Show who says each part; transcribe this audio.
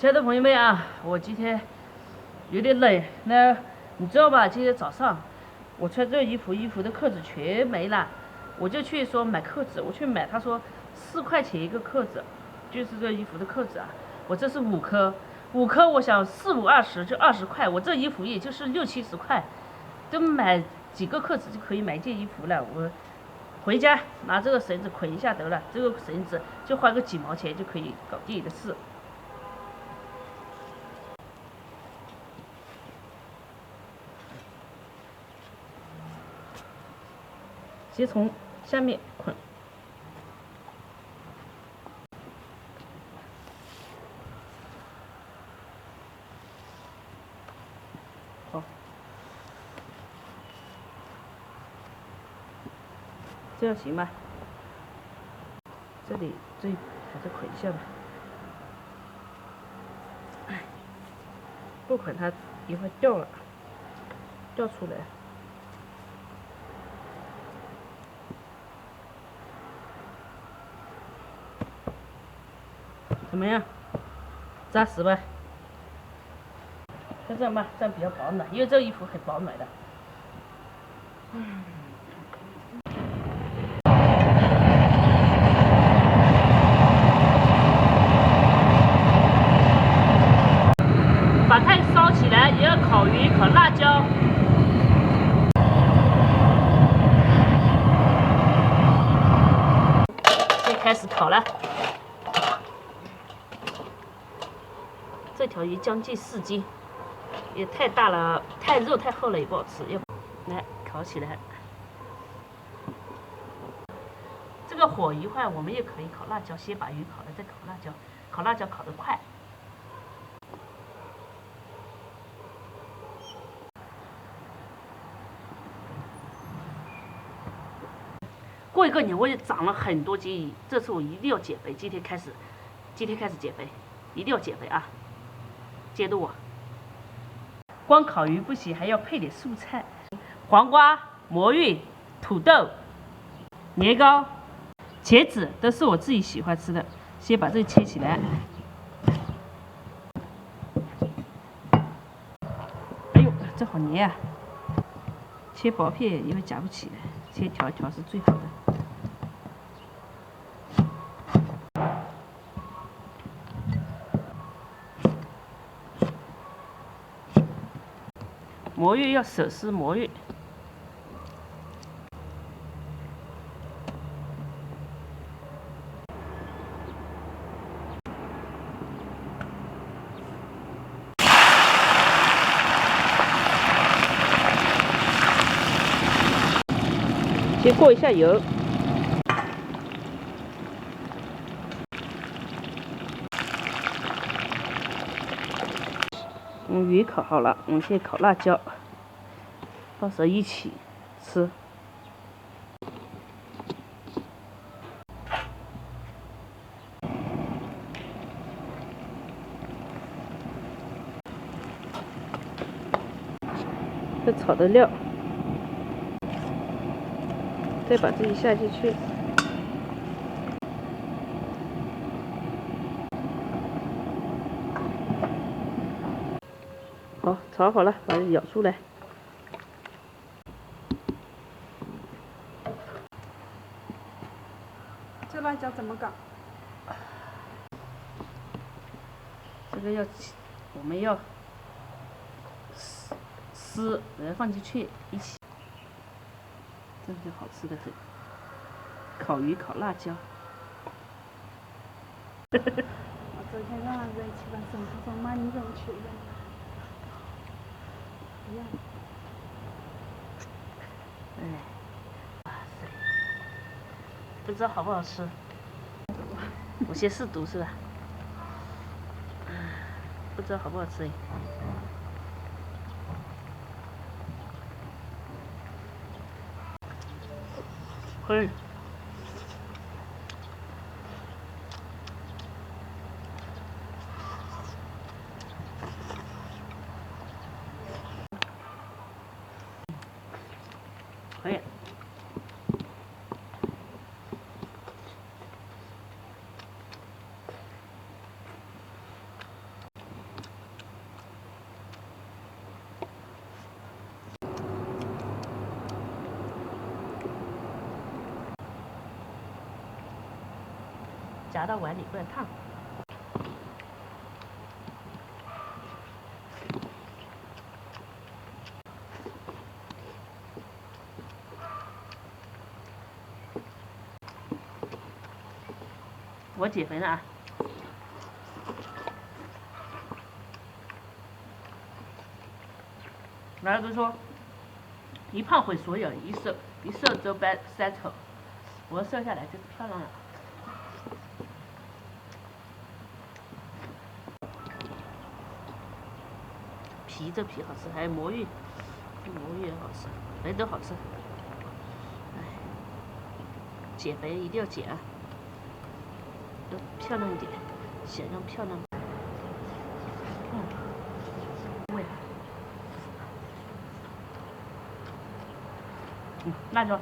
Speaker 1: 亲爱的朋友们啊，我今天有点冷，那你知道吧？今天早上我穿这衣服的扣子全没了，我就去说买扣子，我去买，他说4块钱一个扣子，就是这衣服的扣子啊。我这是5颗，5颗我想4、5、20就20块，我这衣服也就是60、70块，都买几个扣子就可以买一件衣服了。我回家拿这个绳子捆一下得了，这个绳子就花个几毛钱就可以搞定的事。先从下面捆，好，这样行吗？这里还是捆一下吧，不捆它一会儿掉出来。怎么样？扎实吧？就这样吧，这样比较保暖，因为这个衣服很保暖的。把炭烧起来，也要烤鱼、烤辣椒。先开始烤了。这条鱼将近4斤，也太大了，肉太厚了也不好吃。要来烤起来。这个火一会儿我们也可以烤辣椒，先把鱼烤了再烤辣椒，烤辣椒烤得快。过一个年我也长了很多斤，这次我一定要减肥。今天开始减肥，一定要减肥啊！监督我。光烤鱼不行，还要配点蔬菜，黄瓜、魔芋、土豆、年糕、茄子都是我自己喜欢吃的。先把这切起来。哎呦，这好黏啊！切薄片因为夹不起来，切条一条是最好的。魔芋要手撕魔芋。先过一下油。鱼烤好了，我们现在烤辣椒，到时候一起吃。这炒的料，再把这一下进去。好，炒好了，把它舀出来。
Speaker 2: 这辣椒怎么搞？
Speaker 1: 这个我们要撕，然后放进去一起，这样就好吃的很。烤鱼烤辣椒。
Speaker 2: 我昨天跟儿子一起把手，他说妈你怎么去的？不要。
Speaker 1: 哎，哇塞，不知道好不好吃。我先试毒是吧？不知道好不好吃哎。嘿。可以。夹到碗里，不然烫。我减肥了啊！老二哥说，一胖毁所有，一瘦则白三丑。我要瘦下来就是漂亮了。这皮好吃，还有魔芋，魔芋也好吃，反正都好吃。哎，减肥一定要减啊，要漂亮一点，想要漂亮。味。辣椒。